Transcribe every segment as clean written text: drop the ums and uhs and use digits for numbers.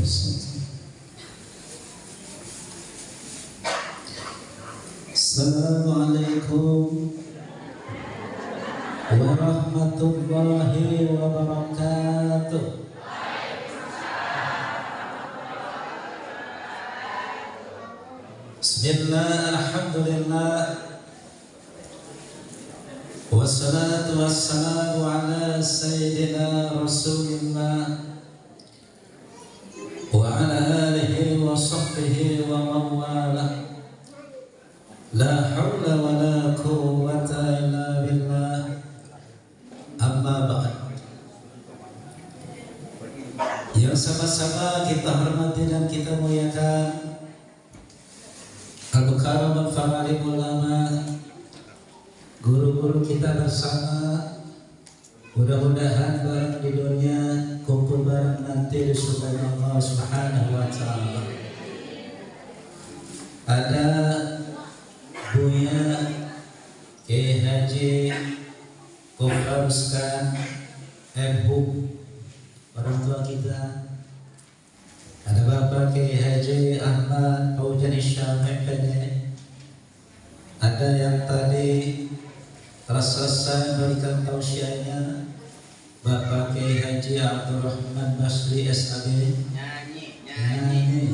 Assalamualaikum warahmatullahi wabarakatuh. Bismillah, alhamdulillah, wassalatu wassalamu ala sayyidina rasulillah wa ala alihi wa sahbihi wa mawala. La hawla wa la quwwata illa billah. Amma ba'd. Yang sama-sama kita hormati dan kita muliakan Al-Karam al-Farali ulama, guru-guru kita bersama. Mudah-mudahan bareng di dunia, kumpul bareng nanti di surga Allah Subhanahu wa ta'ala. Ada Buya Kiai Haji Kofruskan MHub, orang tua kita. Ada Bapak Kiai Haji Ahmad Faujan Isyam MPD. Ada yang tadi telah selesai memberikan tausiahnya, Bapak Kiai Haji Abdurrahman Basri SAG. Nyanyi.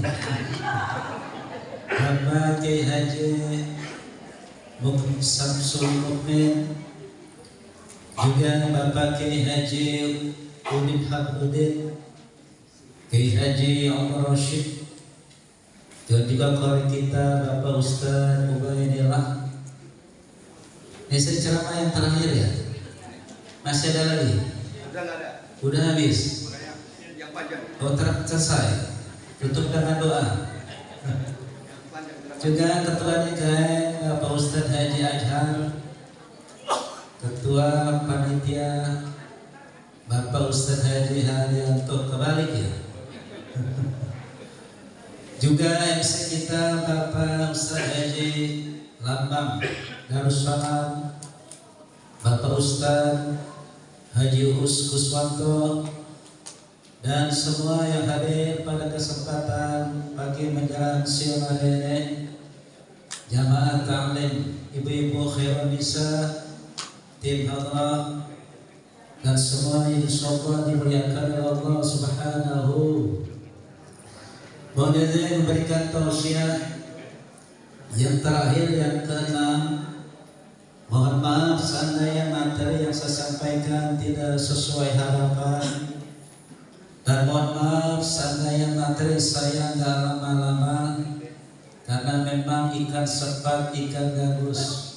Bapak Kiai Haji Samsul Mukmin, juga Bapak Kiai Haji Udin Habudin, Kiai Haji Umar Rashid, dan juga qari kita Bapak Ustaz Ubaidillah. Ini ceramah yang terakhir ya? Masih ada lagi? Udah habis? Yang panjang. Oh, selesai. Tutup dengan doa. Juga Ketua DKM Bapak Ustadz Haji Ajhar, Ketua Panitia Bapak Ustadz Haji Haryanto, kebalik ya. Juga MC kita Bapak Ustadz Haji Lambang Darussalam, Bapak Ustadz Haji Us Kuswanto, dan semua yang hadir pada kesempatan pagi menjelang siang hari, jamaah ta'lim, ibu-ibu khairun nisa, tim hadrah, dan semua yang insyaallah dimuliakan oleh Allah Subhanahu. Mohon izin memberikan tausiah yang terakhir, yang keenam. Mohon maaf seandainya materi yang saya sampaikan tidak sesuai harapan, dan mohon maaf seandainya materi saya nggak lama-lama, karena memang ikan cepat, ikan gabus,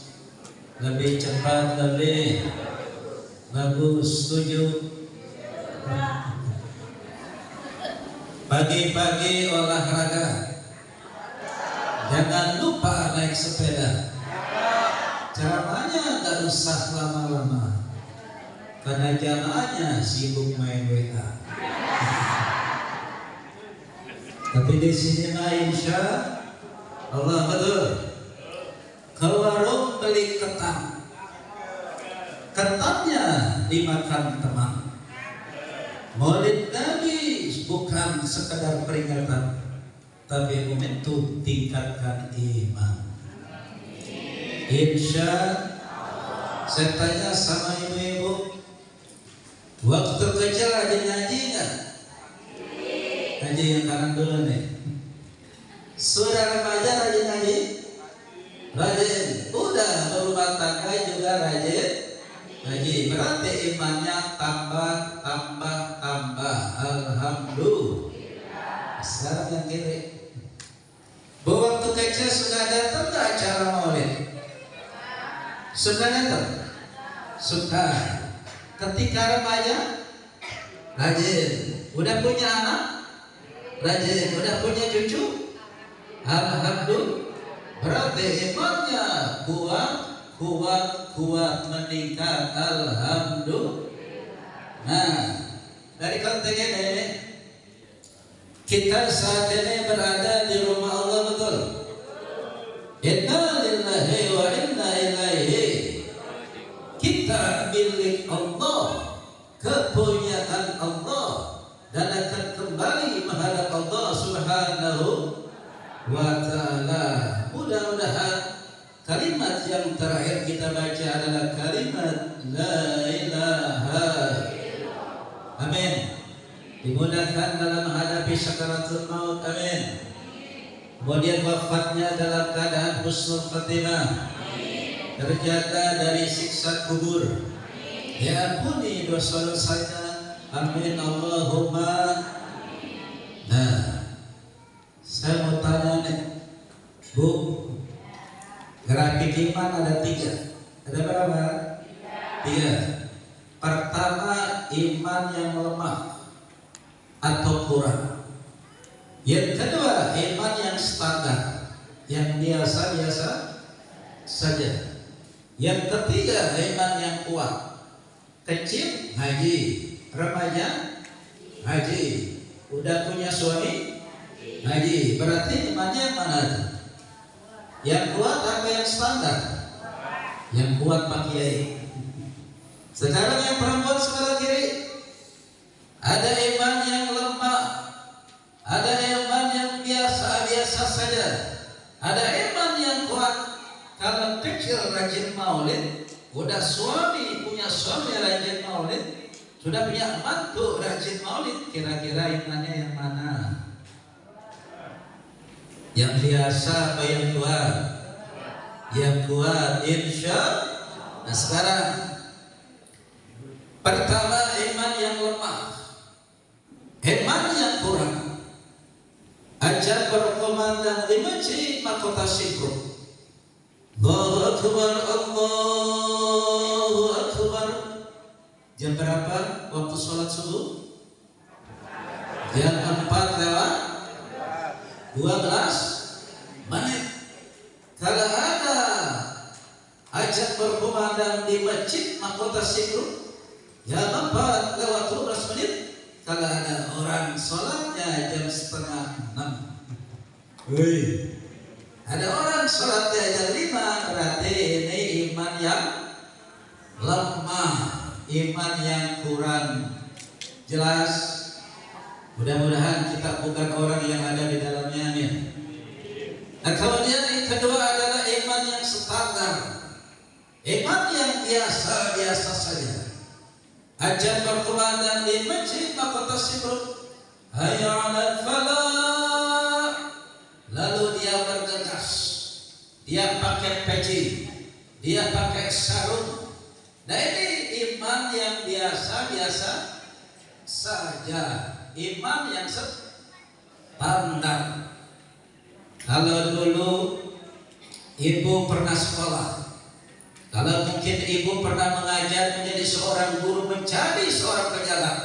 lebih cepat, lebih bagus. Setuju? Pagi-pagi olahraga, jangan lupa naik sepeda. Ceramahnya gak usah lama-lama, karena jamaahnya sibuk main WA. Tapi di sini mah insya Allah betul. Ke warung beli ketan, ketannya dimakan teman. Maulid Nabi bukan sekedar peringatan, tapi momentum tingkatkan iman. Insya Allah. Saya tanya sama ibu-ibu, waktu kecil rajin ngaji nggak? Ngaji yang kanan dulu nih. Sudah remaja rajin ngaji? Rajin. Udah berumah tangga juga rajin ngaji. Berarti imannya tambah. Alhamdulillah. Sekarang yang kiri. Waktu kecil sudah datang ke acara maulid? Sudah datang? Sudah. Ketika remaja rajin. Udah punya anak? Rajin. Udah punya cucu? Alhamdulillah. Berarti imannya kuat meningkat. Alhamdulillah. Nah, dari konteks ini kita saat ini berada di rumah Allah, betul? Inna lillahi wa inna ilaihi. Kita milik Allah, kepunyaan Allah, dan akan kembali menghadap Allah Subhanahu wa ta'ala. Mudah-mudahan kalimat yang terakhir kita baca adalah kalimat la ilaha illallah. Amin. Dimudahkan dalam menghadapi sakaratul maut. Amin. Kemudian wafatnya dalam keadaan husnul khatimah. Terjaga dari siksa kubur. Ya ampuni dosa-dosanya. Amin Allahumma. Nah, saya mau tanya nih, Bu, grafik iman ada 3. Ada berapa? 3. Pertama, iman yang lemah atau kurang. Yang kedua, iman yang standar, yang biasa-biasa saja. Yang ketiga, iman yang kuat. Kecil ngaji, remaja ngaji, udah punya suami ngaji. Berarti imannya yang mana tuh? Yang kuat apa yang standar? Yang kuat Pak Kiai. Sekarang yang perempuan sebelah kiri, ada iman yang lemah, ada iman yang biasa-biasa saja, ada iman yang kuat. Kalau kecil rajin maulid, udah punya suami rajin maulid, sudah punya mantu rajin maulid, kira-kira imannya yang mana? Yang biasa apa yang kuat? Yang kuat, insya. Nah sekarang, pertama iman yang lemah, iman yang kurang. Ajak berkomandan di masjid mahkota Syukro. Allahu Akbar, Allahu Akbar. Jam berapa waktu sholat subuh? Jam 4 lewat 12 menit. Kalau ada ajak berkumandang di masjid mahkota Syukro, jam 4 lewat 12 menit. Kalau ada orang sholatnya jam 5:30. Wih. Ada orang sholatnya jam 5, berarti ini iman yang lemah, iman yang kurang. Jelas? Mudah-mudahan kita bukan orang yang ada di dalamnya. Amin. Nah kemudian yang kedua adalah iman yang standar, iman yang biasa-biasa saja. Ajak berkumandang di masjid mahkota Syukro, hayya 'alal falah, lalu dia bergegas, dia pakai peci, dia pakai sarung. Nah ini iman yang biasa-biasa saja, iman yang standar. Kalau dulu ibu pernah sekolah, kalau mungkin ibu pernah mengajar menjadi seorang guru, menjadi seorang pejabat,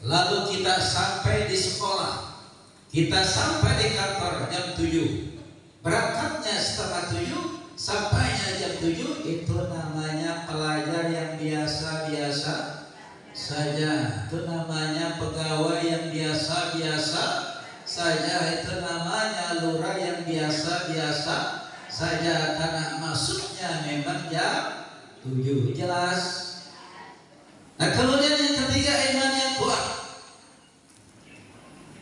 lalu kita sampai di sekolah, kita sampai di kantor jam 7, berangkatnya 6:30, sampainya jam 7, itu namanya pelajar yang biasa-biasa saja. Itu namanya pegawai yang biasa-biasa saja. Itu namanya lurah yang biasa-biasa saja, karena masuknya memang jam 7. Jelas? Nah kemudian yang ketiga, iman yang kuat.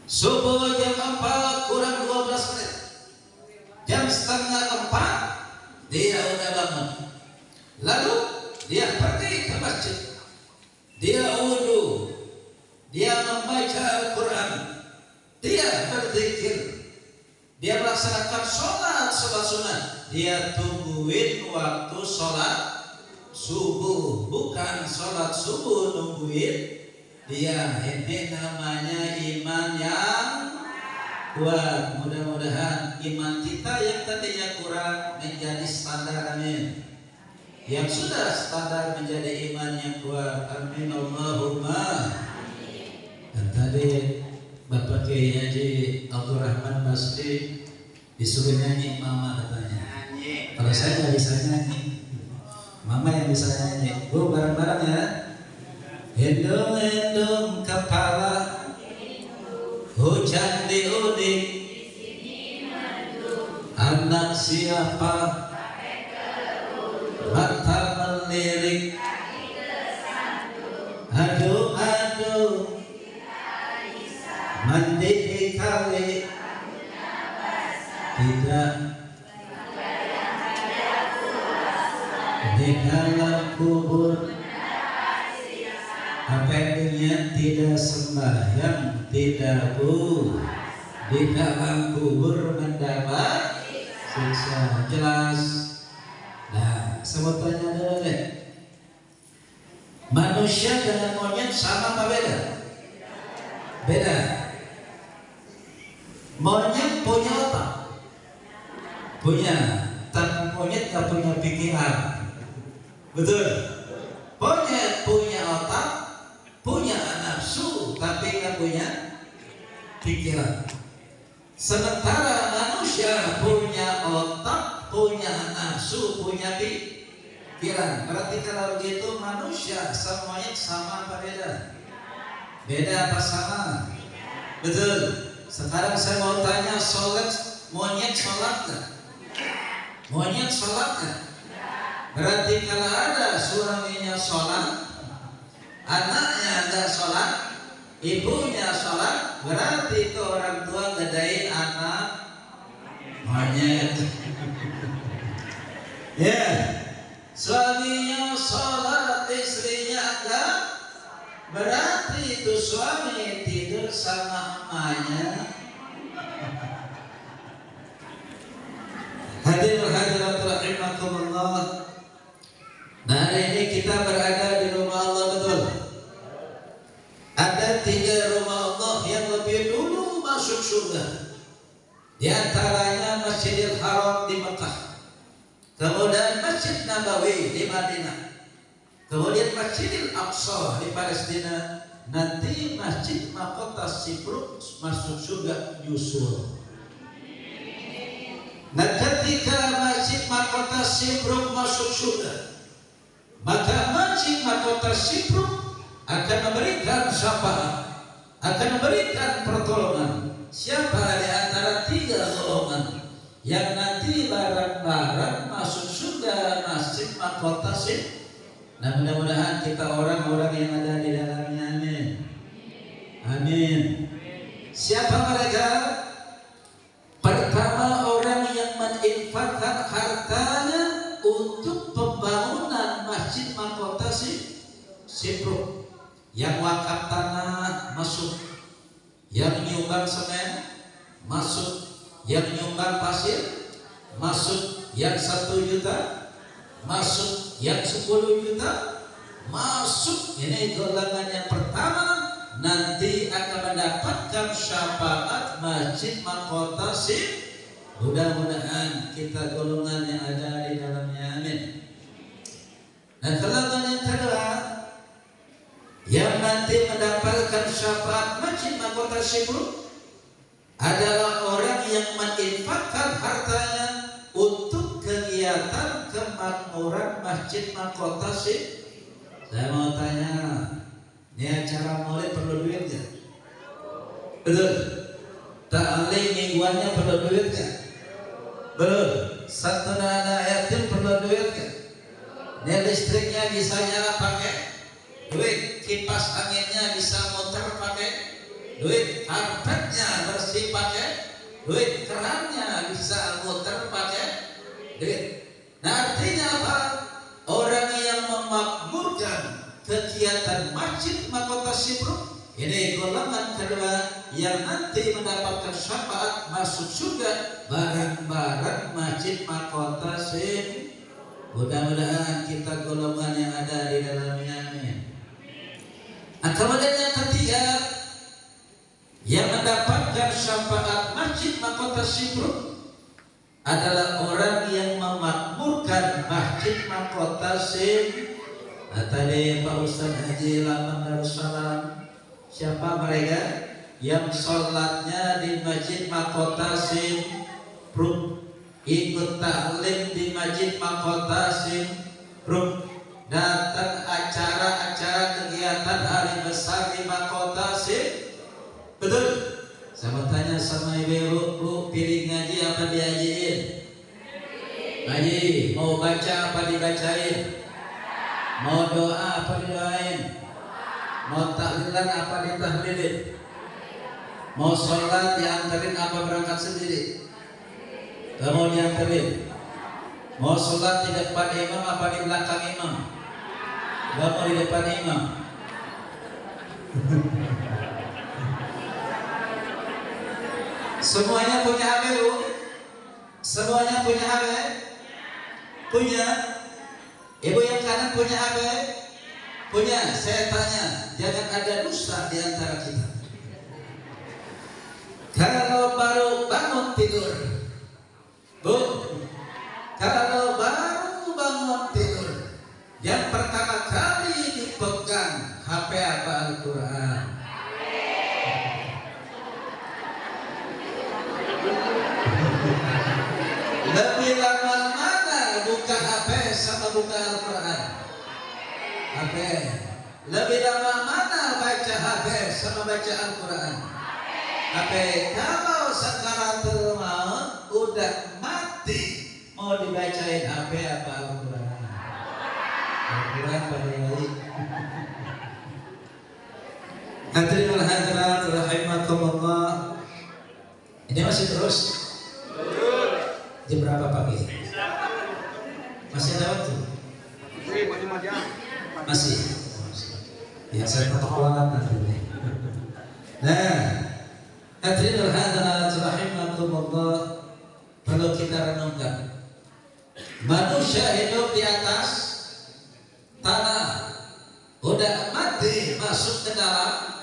Subuh jam 4 kurang 12 menit, jam 3:30 dia udah bangun. Lalu dia pergi ke masjid, dia wudu, dia membaca Al-Quran, dia berzikir, dia melaksanakan sholat sunat. Dia tungguin waktu sholat subuh, bukan sholat subuh nungguin dia. Ini namanya iman yang kuat. Mudah-mudahan iman kita yang tadinya kurang menjadi standar. Amin. Yang sudah standar menjadi iman yang kuat. Amin Allahumma. Dan tadi Bapak Kiai Haji Abdul Rahman Basri disuruh nyanyi mama katanya. Kalau saya nggak bisa nyanyi, mama yang bisa nyanyi. Bu bareng-bareng ya. Hendung-hendung kepala, hujan di udik, anak siapa, mata melirik, aduh-aduh, mandi di kali, tidak di dalam kubur. Apa artinya? Tidak sembahyang, tidak di dalam kubur mendapat siksa. Jelas? Nah, saya mau tanya dulu deh. Manusia dengan monyet sama apa beda? Beda. Monyet punya otak, punya, tapi monyet gak punya pikiran. Betul? Monyet punya otak, punya nafsu, tapi gak punya pikiran. Sementara manusia punya otak, punya nafsu, punya pikiran. Berarti kalau begitu manusia semuanya sama apa beda? Beda apa sama? Betul. Sekarang saya mau tanya, sholat monyet sholat gak? Monyet sholat gak? Berarti kalau ada suaminya sholat, anaknya tidak sholat, ibunya sholat, berarti itu orang tua gedein anak monyet. Ya, suaminya sholat, istrinya enggak, berarti itu suami tidur sama emaknya. Hadirin rahimakumullah. Nah, hari ini kita berada di rumah Allah, betul? Ada 3 rumah Allah yang lebih dulu masuk surga. Di antaranya Masjidil Haram di Mekah, kemudian Masjid Nabawi di Madinah, kemudian Masjidil Aqsa di Palestina, nanti Masjid Mahkota Sipruk masuk surga nyusul. Nah, ketika Masjid Mahkota Sipruk masuk surga, maka Masjid Mahkota Sipruk akan memberikan syafaat, akan memberikan pertolongan. Siapa di antara 3 golongan yang nanti bareng-bareng masuk surga Masjid Mahkota Sipruk? Nah, mudah-mudahan kita orang-orang yang ada di dalamnya. Amin. Amin. Siapa mereka? Pertama, orang yang menginfakkan hartanya untuk pembangunan Masjid Mahkota Sipruk. Yang wakaf tanah masuk, yang nyumbang semen masuk, yang nyumbang pasir masuk, yang 1 juta masuk, yang 10 juta masuk. Ini golongan yang pertama, nanti akan mendapatkan syafaat Masjid Mahkota Sipruk. Mudah-mudahan kita golongan yang ada di dalamnya. Amin. Dan golongan yang kedua yang nanti mendapatkan syafaat Masjid Mahkota Sipruk adalah orang yang menginfakkan hartanya untuk kegiatan kemakmuran Masjid Mahkota Sipruk. Saya mau tanya, ini acara maulid perlu duit gak? Betul. Ta'lim mingguannya perlu duit gak? Belum. Satu anak yatim perlu duit gak? Ini listriknya bisa nyala pakai duit, kipas anginnya bisa muter pakai duit, karpetnya bersih pakai duit, kerannya bisa muter pakai duit. Nah, artinya apa? Orang yang memakmurkan kegiatan Masjid Mahkota Sipruk, ini golongan kedua yang nanti mendapatkan syafaat masuk surga bareng-bareng Masjid Mahkota Sipruk. Mudah-mudahan kita golongan yang ada di dalamnya. Amin. Nah, kemudian yang ketiga yang mendapatkan syafaat Masjid Mahkota Sipruk adalah orang yang memakmurkan Masjid Mahkota Sipruk. Nah, tadi Pak Ustaz Haji Laman Darussalam, siapa mereka yang sholatnya di Masjid Mahkota Sipruk, ikut taklim di Masjid Mahkota Sipruk, datang acara-acara kegiatan hari besar di Mahkota Sipruk. Betul? Saya mau tanya sama ibu, Bu, pilih ngaji apa diajiin? Ngaji. Mau baca apa dibacain? Mau doa apa didoain? Mau tahlilan apa ditahlilin? Mau sholat diantarin apa berangkat sendiri? Gak mau dianterin. Mau sholat di depan imam apa di belakang imam? Gak mau di depan imam. Semuanya punya HP bu? Semuanya punya HP? Punya? Ibu yang kanan punya HP? Punya? Saya tanya, jangan ada dusta di antara kita. Kalau baru bangun tidur, bu, kalau baru bangun tidur, yang pertama kali dipegang HP apa Al-Quran? Lebih lama mana buka HP sama buka Al-Quran? HP. Lebih lama mana baca HP sama baca Al-Quran? HP. Kalau sekarang terlalu udah mati, mau dibacain HP apa Al-Quran? Al-Quran pada yai. Hadirin wal hadirat rahimakumullah. Ini masih terus? Jam berapa pagi? Masih ada waktu? Masih. Ya saya tetap kuat nanti. Nah, hadirin wal hadirat rahimakumullah, kalau kita renungkan, manusia hidup di atas tanah, udah mati masuk ke dalam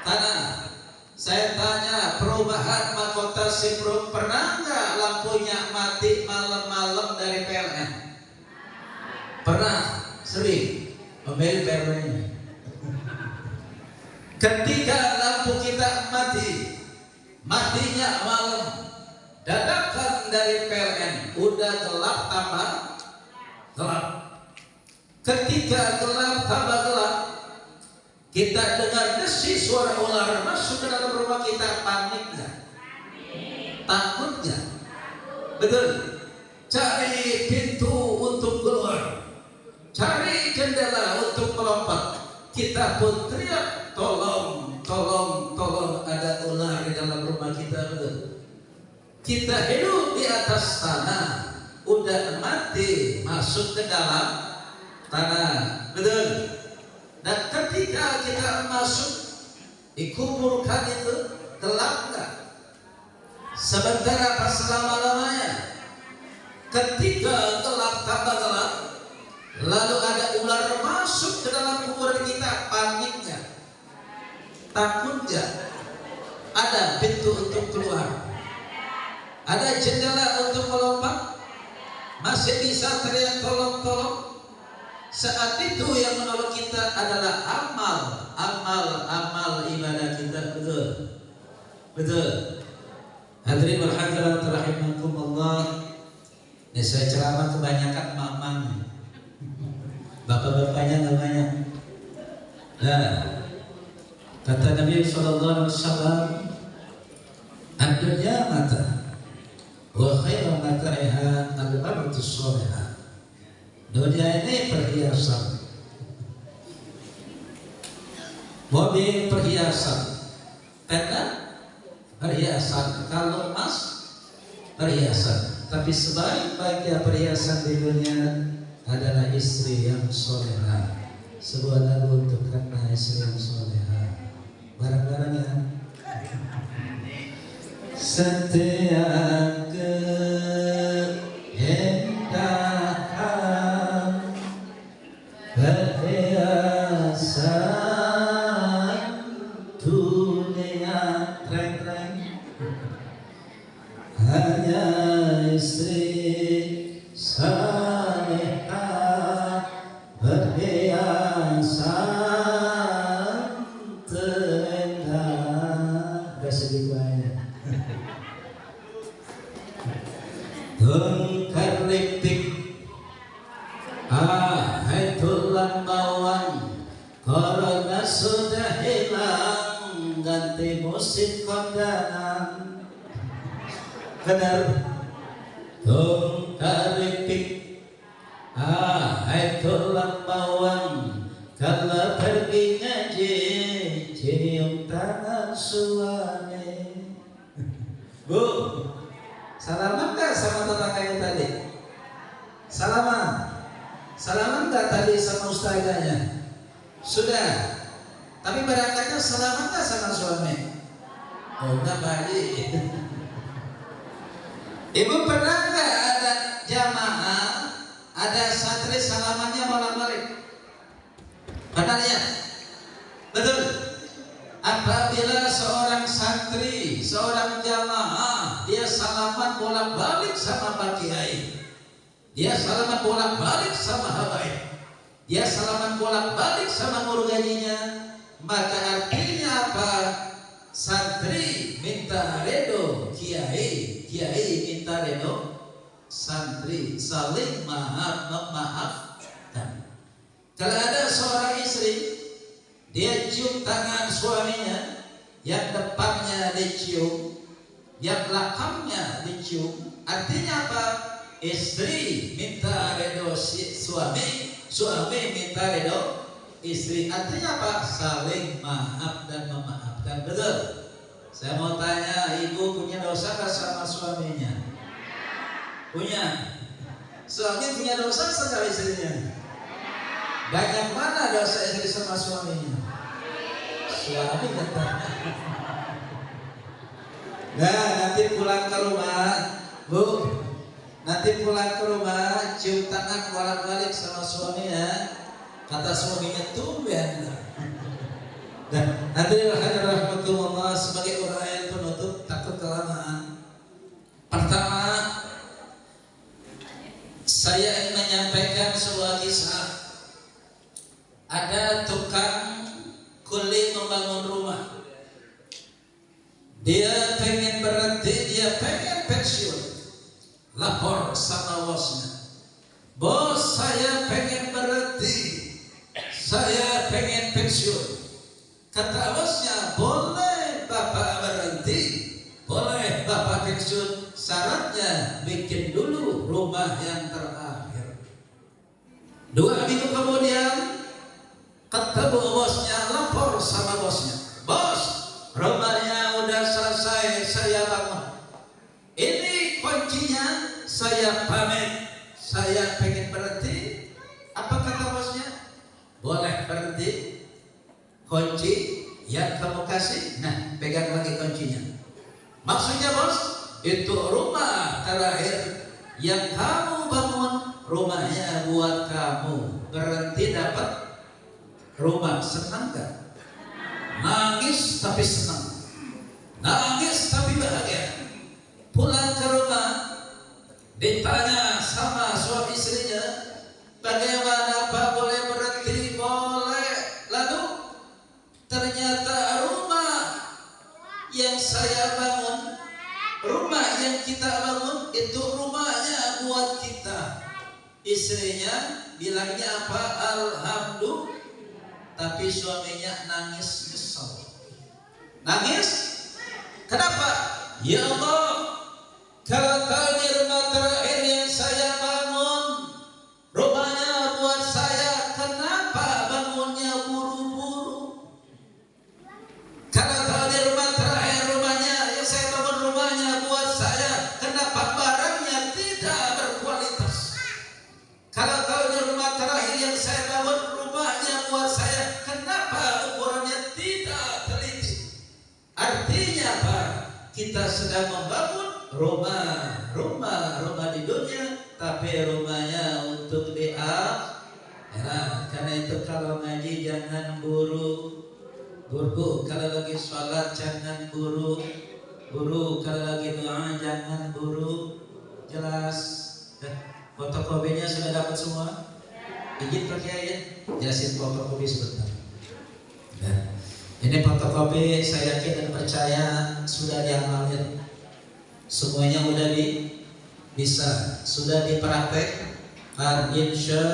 tanah. Saya tanya, perubahan mahkota Simpruk pernah nggak lampunya mati malam-malam dari PLN? Pernah, sering. Membeli PLN. Ketika lampu kita mati, matinya malam, dadakan dari PLN, udah gelap tambah gelap. Ketika gelap tambah gelap, kita dengar desis suara ular masuk ke dalam rumah kita, panik nggak? Takut nggak? Betul. Cari pintu untuk keluar, cari jendela untuk melompat. Kita pun teriak, tolong, tolong, tolong, ada ular di dalam rumah kita. Betul. Kita hidup di atas tanah, udah mati masuk ke dalam tanah. Betul. Dan ketika kita masuk dikuburkan itu, gelap enggak? Sebentar apa selama-lamanya? Ketika gelap tambah gelap, lalu ada ular masuk ke dalam kuburan kita, panik enggak? Takut enggak? Ada pintu untuk keluar, ada jendela untuk melompat, masih bisa teriak tolong, tolong. Saat itu yang menolong kita adalah amal ibadah kita. Betul, betul. Hadirin wal hadirat rahimakumullah. Ini saya ceramah kebanyakan mamanya, bapak-bapaknya nggak banyak. Nah, kata Nabi SAW, ad-dunya mata, wa khairu mata'iha al-mar'atu sholihah. Dunia ini perhiasan, mobil perhiasan, tenda perhiasan, kalau emas perhiasan. Tapi sebaik-baiknya perhiasan di dunia adalah istri yang soleha. Sebuah lagu untuk karena istri yang soleha. Barang-barang ya. Setiap perhiasan dunia treng-treng, hanya istri salehah perhiasan terendah. Gak sedih banyak. Tungkar liptik, hai tulang bawang, corona sudah hilang, ganti musik kondangan. Benar. Tungkar liptik, hai tulang bawang, kalau pergi ngaji cium tangan suami. Bu, salaman gak sama Salaman. Salaman nggak tadi sama ustazahnya? Sudah. Tapi barangkali salaman nggak sama suami? Oh, enggak Pak Haji. Ibu pernah nggak ada jamaah, ada santri salamannya malam balik? Pernah lihat? Betul. Apabila seorang santri, seorang jamaah, dia salaman bolak-balik sama Pak Kiai, dia salaman bolak-balik sama habaib, dia salaman bolak-balik sama guru gajinya, maka artinya apa? Santri minta redo kiai, kiai minta redo santri, saling memaafkan. Kalau ada seorang istri, dia cium tangan suaminya, yang depannya dicium, yang belakangnya dicium. Artinya apa? Istri minta redo suami, suami minta redo istri. Artinya apa? Saling maaf dan memaafkan. Betul? Saya mau tanya, ibu punya dosa gak sama suaminya? Punya. Suami punya dosa sama istrinya? Banyak mana dosa istri sama suaminya? Suami katanya. Nah, nanti pulang ke rumah, Bu, nanti pulang ke rumah, cium tangan bolak-balik sama suaminya. Kata suaminya, tumben. Dan nanti rahmatullah sebagai orang yang penutup, takut kelamaan. Pertama, saya ingin menyampaikan sebuah kisah. Ada tukang kuli membangun rumah. Dia pengen berhenti, dia pengen pensiun. Lapor sama bosnya, bos saya pengen berhenti, saya pengen pensiun. Kata bosnya, boleh bapak berhenti, boleh bapak pensiun, syaratnya bikin dulu rumah yang terakhir. 2 minggu kemudian ketemu bosnya, lapor sama bosnya, bos, rumahnya udah selesai, saya bangun. Ini kuncinya, saya pamit, saya pengen berhenti. Apa kata bosnya? Boleh berhenti. Kunci yang kamu kasih, nah pegang lagi kuncinya. Maksudnya bos, itu rumah terakhir yang kamu bangun, rumahnya buat kamu. Berhenti dapat rumah, senang gak? Nangis tapi senang, nangis tapi bahagia. Pulang ke rumah, ditanya sama suami istrinya, bagaimana Pak, boleh berhenti? Boleh. Lalu ternyata rumah yang saya bangun, rumah yang kita bangun, itu rumahnya buat kita. Istrinya bilangnya apa? Alhamdulillah. Tapi suaminya nangis nyesel. Nangis? Kenapa? Ya Allah, kalau tadi rumah terakhir yang saya bangun, rumahnya buat saya, kenapa bangunnya buru-buru? Kalau tadi rumah terakhir rumahnya yang saya bangun, rumahnya buat saya, kenapa barangnya tidak berkualitas? Kalau tadi rumah terakhir yang saya bangun, rumahnya buat saya, kenapa ukurannya tidak teliti? Artinya apa? Kita sedang membangun rumah di dunia, tapi rumahnya untuk di akhirat. Karena itu kalau ngaji jangan buru-buru, kalau lagi sholat jangan buru-buru, kalau lagi doa jangan buru. Jelas? Fotokopinya sudah dapat semua? Izin Pak Kiai, jelasin fotokopi sebentar. Ini fotokopi, saya yakin dan percaya sudah diamalin. Semuanya udah bisa, sudah dipraktek. Insya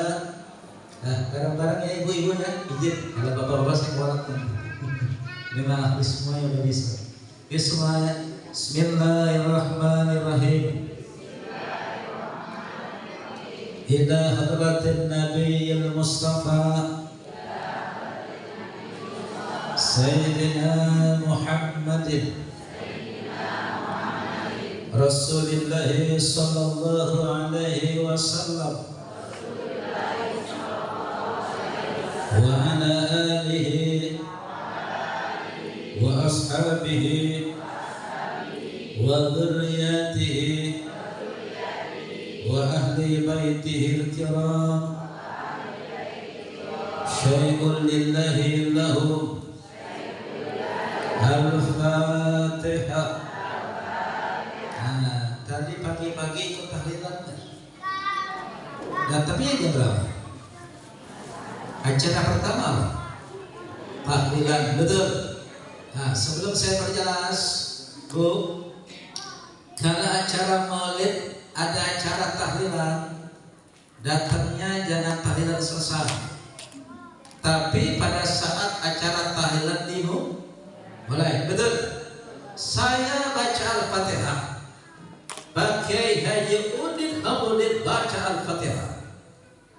barang-barang ya ibu-ibu ya, izin. Kalau bapak-bapak saya kuat. Memang semuanya udah bisa. Bismillahirrahmanirrahim. Ila hadratin Nabiyil Mustafa Sayyidina Muhammadin Rasulillah sallallahu alaihi wasallam wa ala alihi wa ashabihi wa dhurriyyatihi wa ahli baitihi al-kiram. Syai'un lillahi lahum. Al-Fatihah. Nah, tadi pagi-pagi ikut tahlilan. Nah, tapi jam berapa? Acara pertama tahlilan, betul. Nah, sebelum saya perjelas, Bu, kalau acara maulid ada acara tahlilan, datangnya jangan tahlilan selesai. Tapi pada saat acara tahlilan mulai, betul. Saya baca Al-Fatihah. Pakai Haji Udin Hamudin baca Al-Fatihah.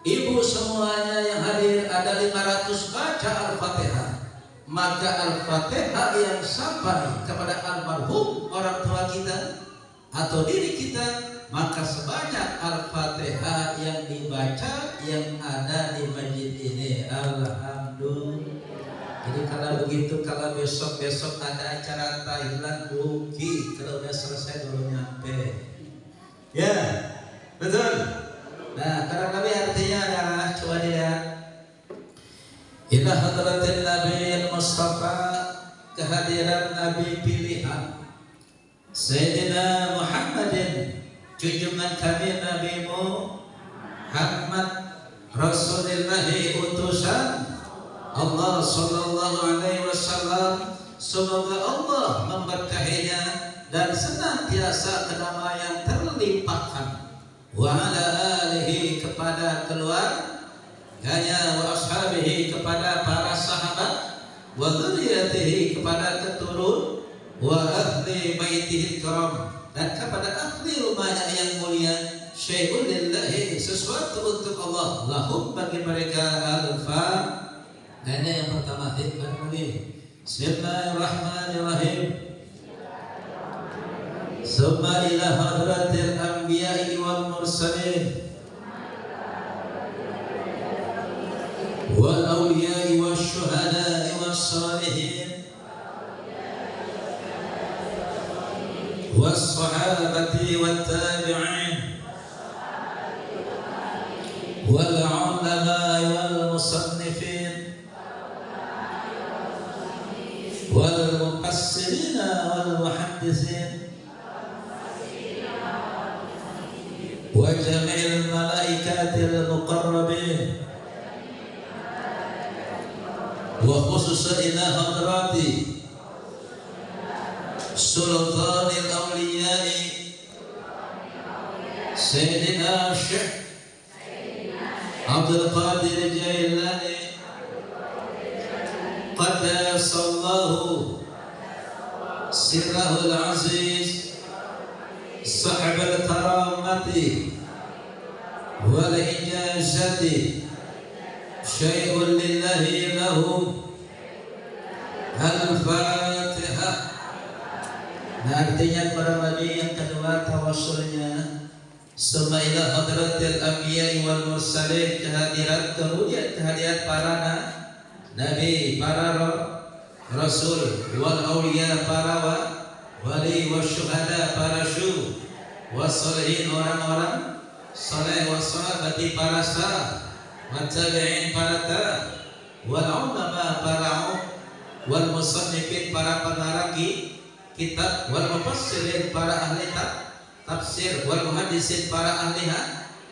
Ibu semuanya yang hadir ada 500 baca Al-Fatihah. Maka Al-Fatihah yang sampai kepada almarhum orang tua kita atau diri kita, maka sebanyak Al-Fatihah yang dibaca yang ada di masjid ini. Alhamdulillah. Jadi kalau begitu, kalau besok ada acara tahlilan, rugi kalau udah selesai baru nyampe. Ya, betul. Nah, karena Nabi artinya adalah, coba dilihat, ila hadratin Nabi Mustafa, kehadiran Nabi pilihan Sayyidina Muhammadin, junjungan kami Nabi Muhammad, Rasulillahi utusan Allah sallallahu alaihi wasallam. Semoga Allah memberkahinya dan senantiasa kedamaian terlimpahkan. Wa ala alihi, kepada keluarganya, wa ashabihi, kepada para sahabat, wa dzurriyyatihi, kepada keturunan, wa ahli baitihi kiram, dan kepada ahli rumahnya yang mulia. Syai'un lillahi, sesuatu untuk Allah, lahum, bagi mereka. Al-Fatihah. Dan yang pertama, Bismillahirrahmanirrahim. Summa ila hadratil anbiya'i wal mursalin wal awliya'i wal syuhada'i wal salihin wal sahabati wal tabi'in wal ulama'i wal musannifin wal mufassirina wal muhaddithin wa jami'il malaikatil muqarrabin wa khususan ila hadrati sultanil awliya'i Sayyidina Syekh Abdul Qadir Jailani qaddasallahu sirrahul aziz sahibul karamati wal ijazati syai'un lillahi lahu. Al-Fatihah. Nah, artinya para nabi yang kedua tawassulnya summa ila hadratil anbiya'i wal mursalin, kehadiran kemudian kehadiran para nabi, para rasul, wal awliya, para wali, wa syuhada, para syuhada, wa salihin, orang-orang saleh, wa sahabati, para sahabat, wa tabi'in, para tabi'in, wal ulama, para wal musannifin, para pengarang kitab, wal mufassirin, para ahli tafsir, wal muhaddisin, para ahli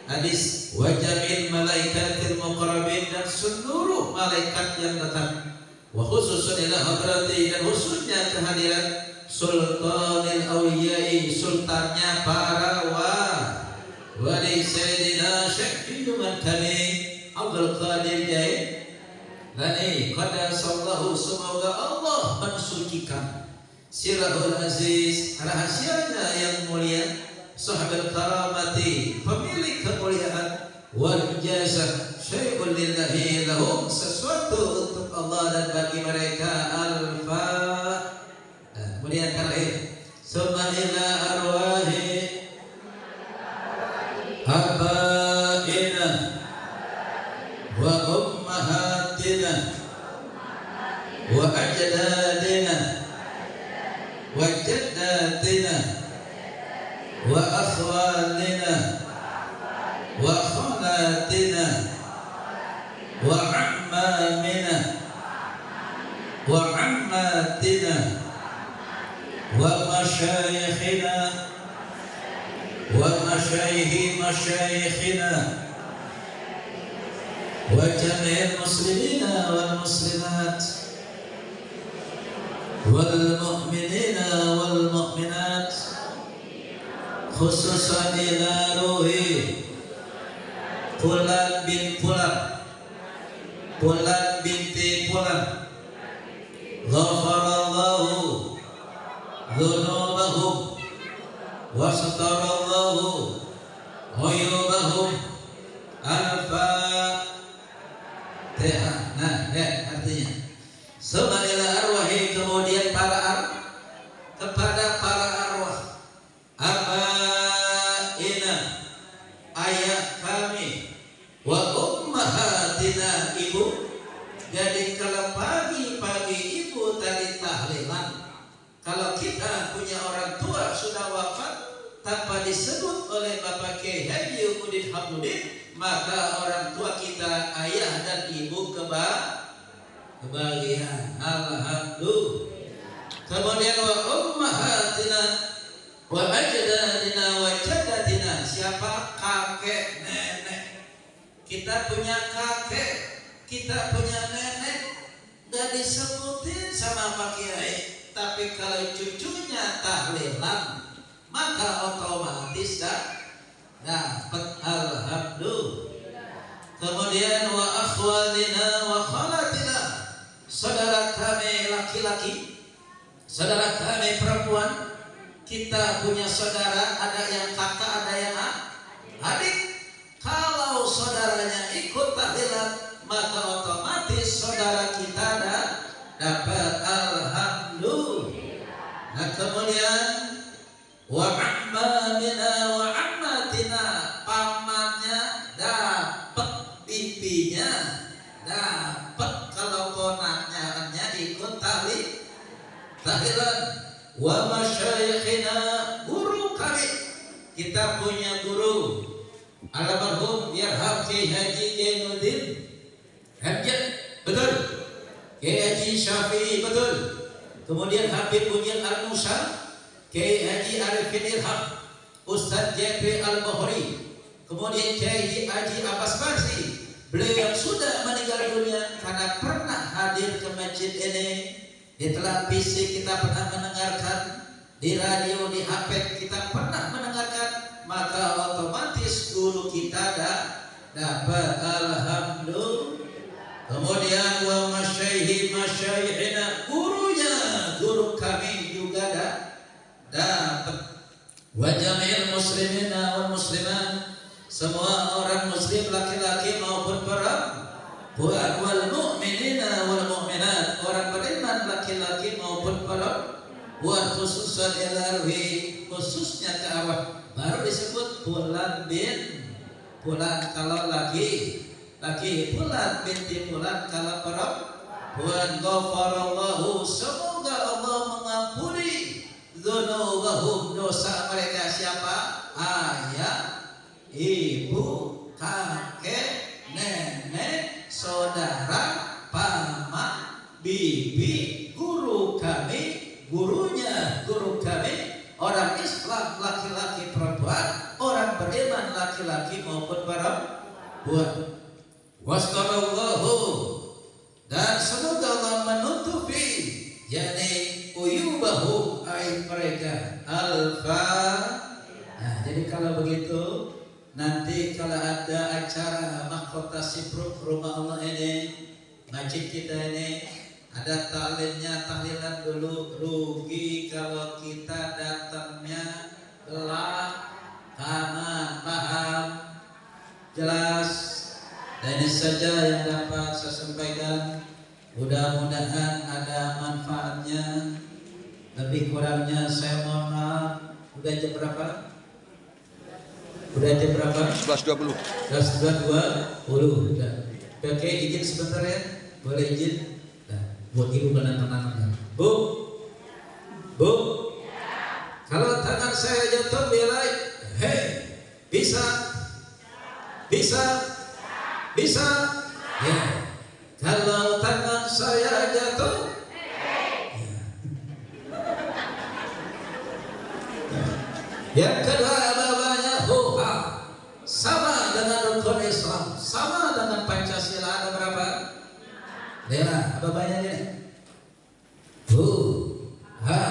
hadis, wa jamil malaikatil muqarrabin, dan seluruh malaikat yang datang, wa khususun ila hadrati, dan khususnya kehadiran sultanil awliyai, sultannya para wali Sayyidina Syekh junjungan kami Abdul Qadir Jailani qaddasallahu, semoga Allah mensucikan sirrahul aziz, rahasianya yang mulia, sahabat karamati, pemilik kemuliaan, wal ijazah syai'un lillahi lahum, sesuatu untuk Allah dan bagi mereka. Al-Fatihah. Kemudian terakhir, summa ila arwahi abaina wa ummahatina wa jaddatina wa akhwalina wa khalatina wa ammamina wa ammatina wa masyayikhina wa masyayikhi masyayikhina wa jami'il muslimina wal muslimat wal mu'minina wal mu'minat khususan ila ruhi Fulan bin Fulan Fulan binti Fulan ghafarallahu dhunubahum wa satarallahu uyubahum al-Fatihah. Nah, artinya Subhanallah arwahi, kemudian kepada para arwah abaina ayah kami wa ummahatina ibu. Jadi kalau pagi-pagi ibu tadi tahlilan, kalau kita punya orang tua sudah wafat tanpa disebut oleh Bapak Kiai Haji Udin Hamdudin, maka orang tua kita ayah dan ibu kebahagiaan. Alhamdulillah. Kemudian wa ummahatina wa ajdadina wa jaddatina. Siapa? Kakek nenek. Kita punya kakek, kita punya nenek, gak disebutin sama Pak Kiai. Tapi kalau cucunya tahlilan, maka otomatis dapat. Alhamdulillah. Kemudian wa akhwalina wa khalatina, saudara kami laki-laki, saudara kami perempuan. Kita punya saudara, ada yang kakak, ada yang adik. Kalau saudaranya ikut tahlilan, maka otomatis saudara kita dapat. Alhamdulillah. Nah, kemudian wa ammamina wa ammatina, pamannya dapat, bibinya dapat kalau ponaknya ikut tahlilan. Wa masyayikhina, guru kami. Kita punya guru almarhum Yarham Kiai Haji Jainuddin Hamzah, betul. Kiai Haji Syafi'i, betul. Kemudian Habib Munir Al-Musa, Kiai Haji Arifin Irham, Ustadz JP Al-Bukhari, kemudian Kiai Haji Abbas Barsi. Beliau yang sudah meninggal dunia karena pernah hadir ke masjid ini. Di televisi kita pernah mendengarkan, di radio, di HP kita pernah mendengarkan, maka otomatis guru kita dapat. Alhamdulillah. Kemudian wa masyayikhi masyayikhina, guru kami juga dapat. Wa jami'il muslimina wal muslimat, semua orang muslim laki-laki maupun perempuan. Wal mu'minina wal mu'minat, orang beriman laki-laki maupun perempuan. Khususan ilarwi, khususnya ke arwah, baru disebut Fulan bin Fulan kalau laki, Fulan binti Fulan kalau perempuan. Ghafarallahu, semoga Allah mengampuni dzunubahum, dosa mereka. Siapa? Ayah, ibu, kakek, nenek, saudara, paman, bibi, guru kami, gurunya guru kami, orang Islam laki-laki perempuan, orang beriman laki-laki maupun perempuan. Wasqallahu, dan semoga Allah menutupi yakni uyubahu, aib mereka. Nah, jadi kalau begitu nanti kalau ada acara mahkota sipruk rumah Allah ini, masjid kita ini ada tahlilan dulu, rugi kalau kita datangnya belakangan. Paham? Jelas? Dan ini saja yang dapat saya sampaikan. Mudah-mudahan ada manfaatnya. Lebih kurangnya saya mohon maaf. Udah jam berapa? Udah jam berapa? 11.20. 11.20. Oke, izin sebentar ya. Boleh izin? Nah, buat ibu dan anak-anaknya. Bu, saya jatuh bilai, hei, bisa, bisa, bisa, ya. Kalau tangan saya jatuh, ya. Yang kedua bapaknya hoha, sama dengan rukun Islam, sama dengan Pancasila. Ada berapa? Lima. Apa bapaknya ini? Hu, ha,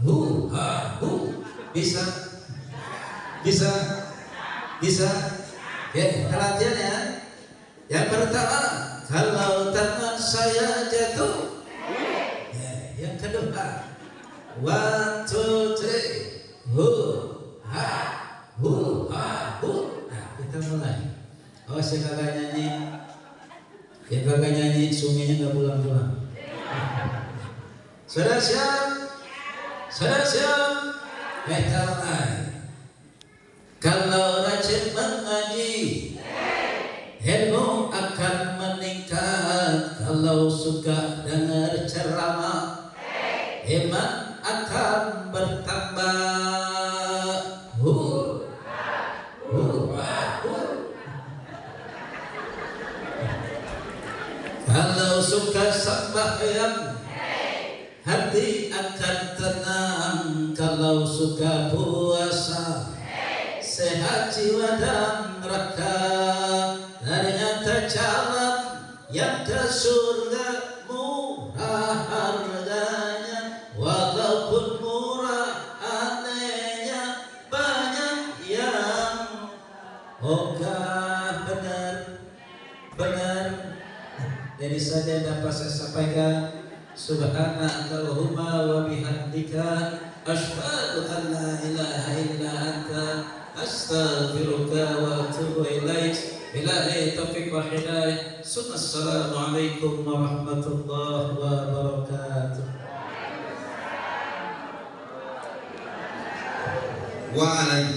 hu, ha, hu. Bisa, bisa, bisa. Oke, kita latihan ya. Yang pertama, kalau tangan saya jatuh, ya. Yang kedua, 1, 2, 3, hu, ha, hu, ha, hu. Nah, kita mulai. Oh, saya kagak nyanyi. Yang kagak nyanyi, suaminya nggak pulang-pulang. Sudah siap? Sudah siap? Kita mulai. Kalau rajin mengaji, ilmu akan meningkat. Kalau suka dengar ceramah, iman akan bertambah. Kalau suka sembahyang, hati akan tenang. Kalau suka puasa, sehat jiwa dan raga. Ternyata jalan yang ke surga murah harganya, walaupun murah anehnya banyak yang ogah. Benar. Jadi saja dapat saya sampaikan. Subhanakallahumma wa bihamdika asyhadu an la ilaha illa anta astaghfiruka wa atubu ilaik. Billahi taufiq wal hidayah. Assalamualaikum warahmatullahi wabarakatuh. Waalaikumsalam.